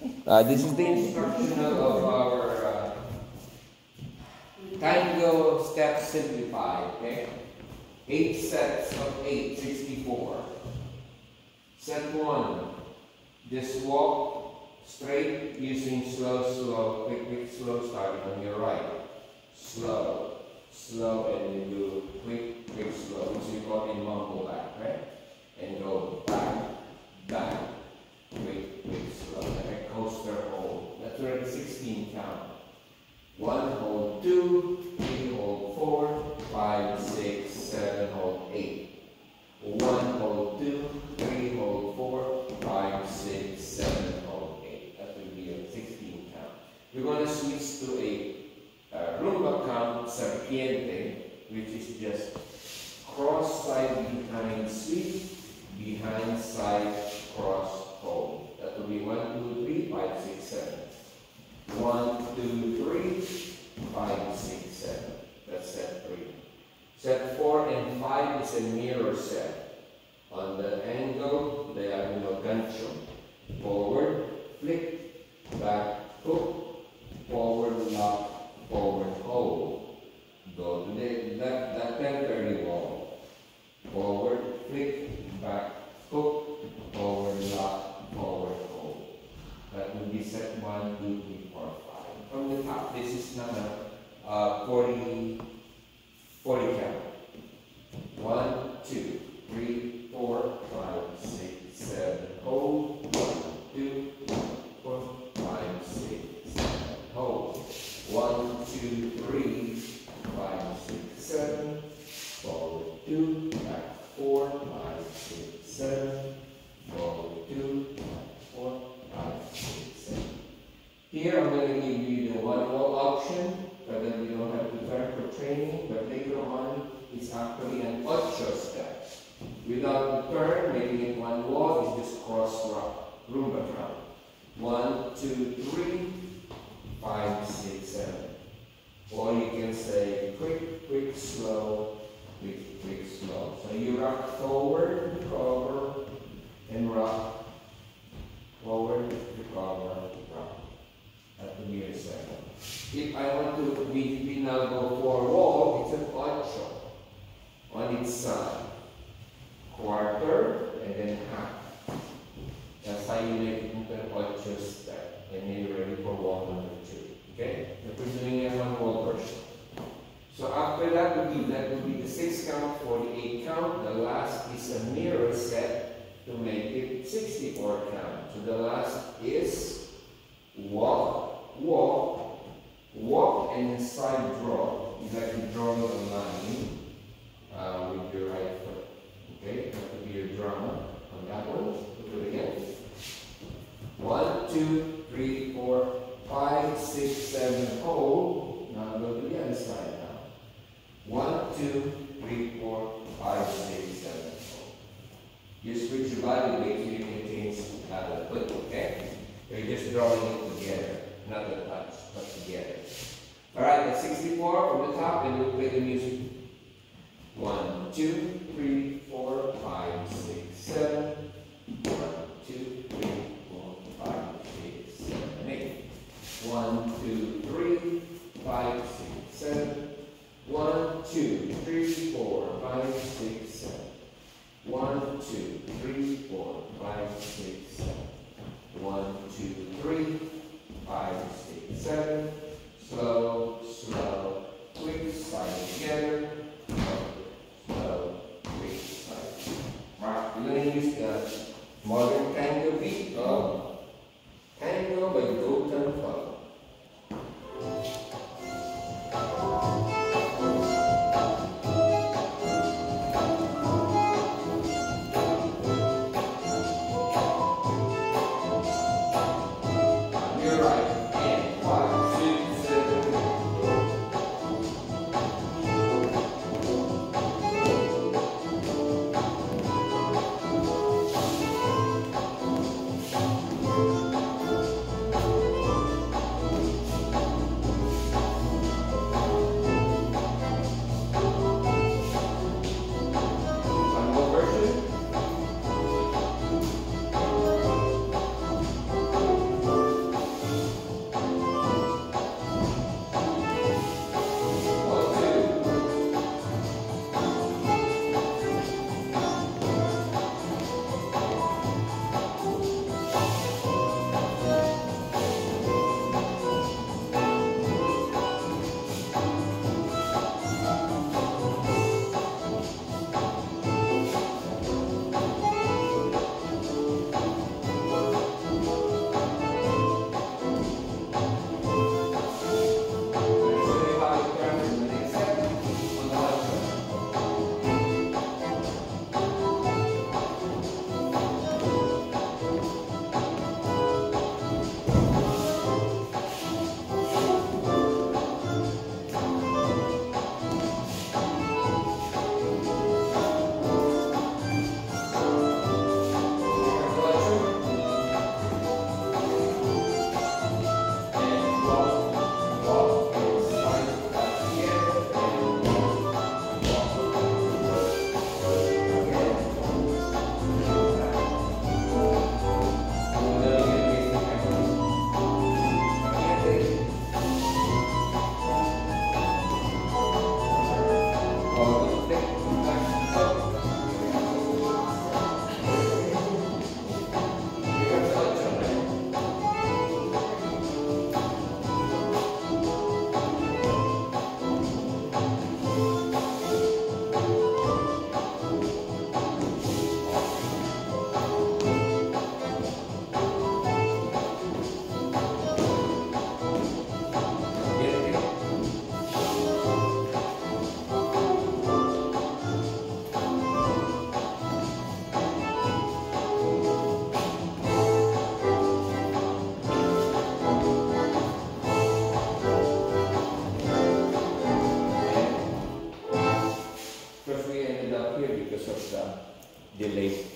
This is the instructional of our tango step simplified. Okay, 8 sets of 8, 64. Set 1, just walk straight using slow, slow, quick, quick, slow, starting on your right. Slow, slow, and then do quick, quick, slow. So you call it mambo back, right? And go back, back, quick, quick, slow. Like a coaster hold. That's already 16 count. 1, hold 2, 3, hold 4, 5, 6, 7, hold 8. 1, hold 2, 3, hold 4, 5, 6, 7, hold 8. That will be a 16 count. We're going to switch to a rumba count serpiente, which is just cross side behind sweep, behind side cross hold. That will be 1, 2, 3, 5, 6, 7. 1, 2, 3, 5, 6, 7. That's set 3. Set 4 and 5 is a mirror set. On the angle, diagonal gancho. Forward, flick, back, hook, forward, lock, forward, hold. Go to the left, that temporary wall. Forward, flick, back, hook, forward, lock, forward, hold. That will be set 1, 2, 3, 4, 5. From the top, this is not a 40 count. 1, 2, 3, 4, 5, 6, 7, hold. 1, 2, 4, 5, 6, 7, hold. 1, 2, 3, 5, 6, 7, forward 2, back 4, 5, 6, 7, forward 2, back 4, 5, 6, 7. Here I'm going to give you the one wall option, but then we don't have to turn for training, but later on it's actually an 8 step. Without the turn, making it one wall is just cross rock, rumba count. 1, 2, 3, 5, 6, 7. Or you can say quick, quick, slow, quick, quick, slow. So you rock forward, recover, and rock. Forward, recover, rock. That will be a 7. If I want to, we now go for wall, it's an 8 on its side. Quarter, and then half. That's how you make it into an 8 step. And then you're ready for wall number 2. Okay? We're doing a one wall version. So after that would be the 6 count, 48 count. The last is a mirror set to make it 64 count. So the last is walk, walk, walk, and then side draw. You like to draw a line with your right foot. Okay? That would be your drama on that one. We'll do it again. 1, 2, 3, 4, 5, 6, 7, hold. Now go to the other side now. 1, 2, 3, 4, 5, 6, 7, hold. You switch your body weight so you can change the foot, okay? You're just drawing it together, not the touch, but together. Alright, that's 64 from the top, and we'll play the music. 1, 2, 3, 4, 5, 6, 7. 1, 2, 3, 4, 5, 6, 7, 8. 1, 2, 3, 5, 6, 7. 1, 2, 3, 4, 5, 6, 7. 1, 2, 3, 4, 5, 6, 7. 1, 2, 3, 5, 6, 7. Slow, slow, quick, side together. Slow, quick, side. Right, we're going to use the modern tango beat of Tango by Gautam Phala. You're right. And 5, 6, 7. we ended up here because of the delay.